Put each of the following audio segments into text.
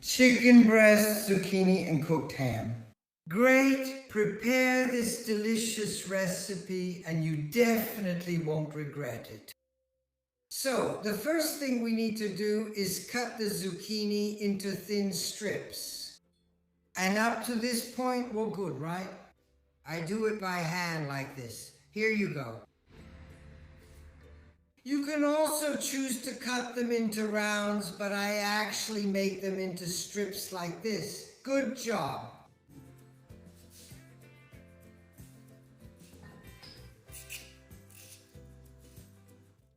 chicken breast, zucchini, and cooked ham. Great! Prepare this delicious recipe and you definitely won't regret it. So, the first thing we need to do is cut the zucchini into thin strips. And up to this point, we're good, right? I do it by hand like this. Here you go. You can also choose to cut them into rounds, but I actually make them into strips like this. Good job.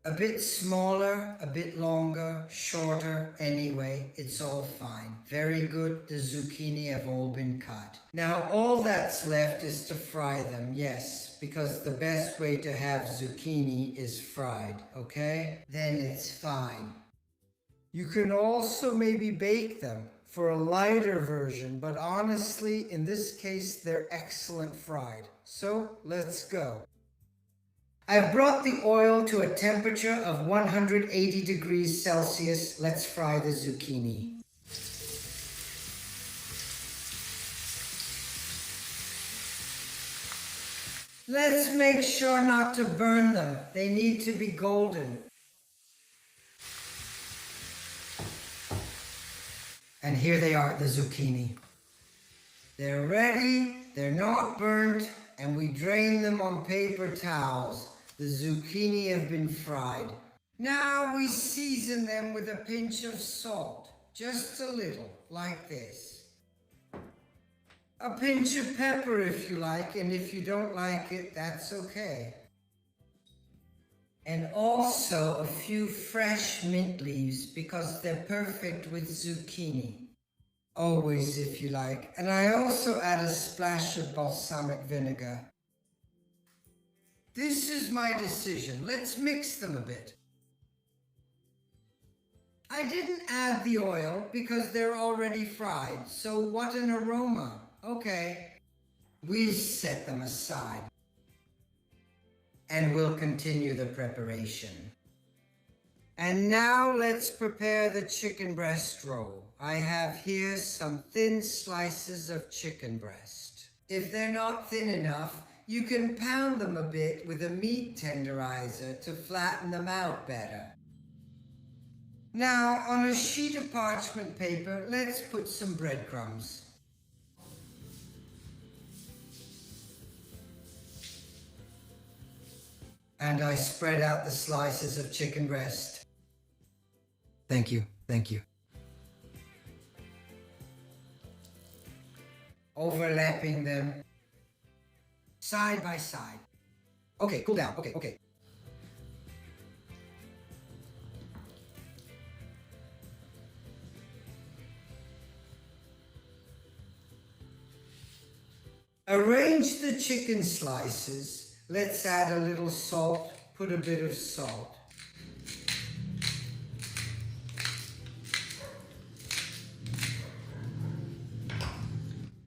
A bit smaller, a bit longer, shorter, anyway, it's all fine. Very good, the zucchini have all been cut. Now all that's left is to fry them, yes, because the best way to have zucchini is fried, okay? Then it's fine. You can also maybe bake them for a lighter version, but honestly, in this case, they're excellent fried. So let's go. I've brought the oil to a temperature of 180 degrees Celsius. Let's fry the zucchini. Let's make sure not to burn them. They need to be golden. And here they are, the zucchini. They're ready, they're not burnt, and we drain them on paper towels. The zucchini have been fried. Now we season them with a pinch of salt, just a little, like this. A pinch of pepper if you like, and if you don't like it, that's okay. And also a few fresh mint leaves because they're perfect with zucchini. Always if you like. And I also add a splash of balsamic vinegar. This is my decision. Let's mix them a bit. I didn't add the oil because they're already fried, so what an aroma. Okay, we set them aside. And we'll continue the preparation. And now let's prepare the chicken breast roll. I have here some thin slices of chicken breast. If they're not thin enough, you can pound them a bit with a meat tenderizer to flatten them out better. Now, on a sheet of parchment paper, let's put some breadcrumbs. And I spread out the slices of chicken breast. Thank you, thank you. Overlapping them. Side by side. Okay, cool down. Okay. Arrange the chicken slices. Let's add a little salt. Put a bit of salt.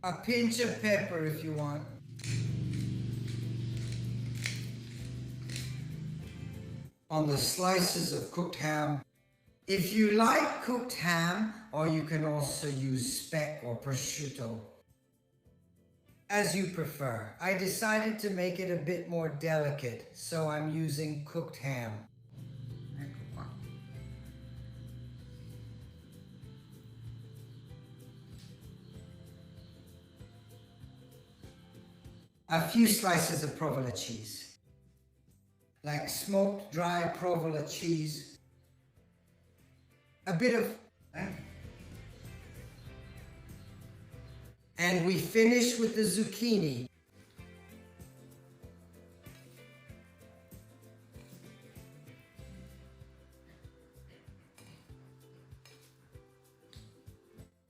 A pinch of pepper if you want. On the slices of cooked ham. If you like cooked ham, or you can also use speck or prosciutto. As you prefer. I decided to make it a bit more delicate, so I'm using cooked ham. A few slices of provola cheese. Like smoked dry provola cheese. A bit of... And we finish with the zucchini.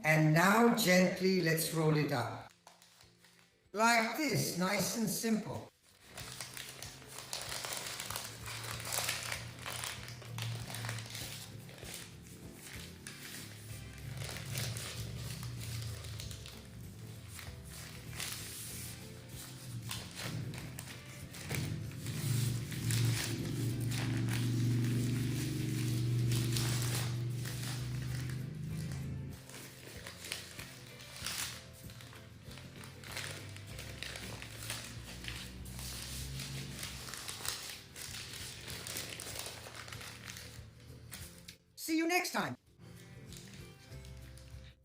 And now gently let's roll it up. Like this, nice and simple. next time.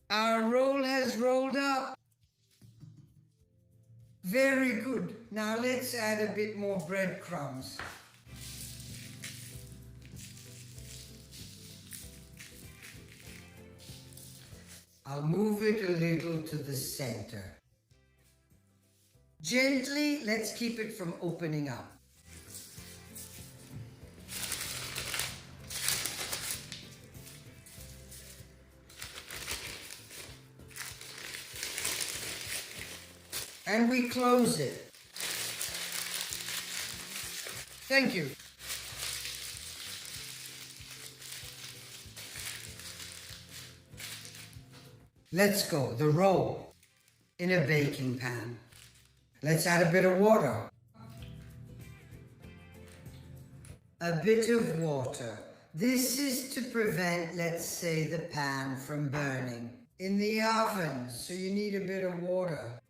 Our roll has rolled up. Very good. Now let's add a bit more breadcrumbs. I'll move it a little to the center. Gently, let's keep it from opening up. And we close it. Thank you. Let's go, the roll in a baking pan. Let's add a bit of water. A bit of water. This is to prevent, let's say, the pan from burning. In the oven, so you need a bit of water.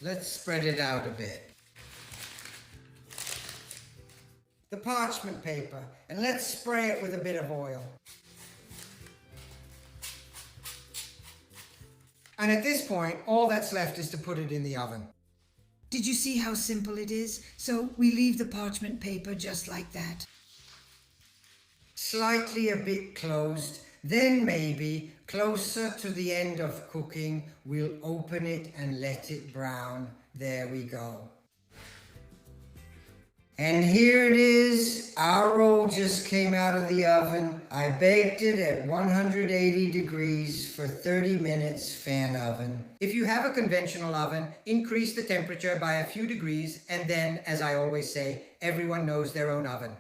Let's spread it out a bit. The parchment paper, and let's spray it with a bit of oil. And at this point, all that's left is to put it in the oven. Did you see how simple it is? So we leave the parchment paper just like that. Slightly a bit closed, then maybe closer to the end of cooking, we'll open it and let it brown. There we go. And here it is. Our roll just came out of the oven. I baked it at 180 degrees for 30 minutes, fan oven. If you have a conventional oven, increase the temperature by a few degrees, and then, as I always say, everyone knows their own oven.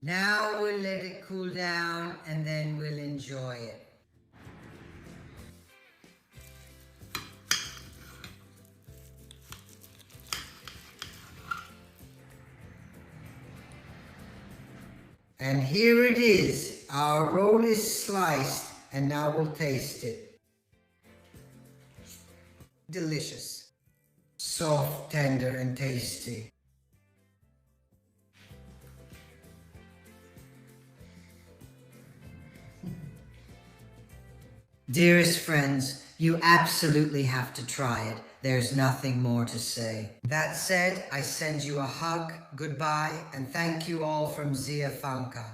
Now we'll let it cool down, and then we'll enjoy it. And here it is. Our roll is sliced, and now we'll taste it. Delicious. Soft, tender, and tasty. Dearest friends, you absolutely have to try it. There's nothing more to say. That said, I send you a hug, goodbye, and thank you all from Zia Fanka.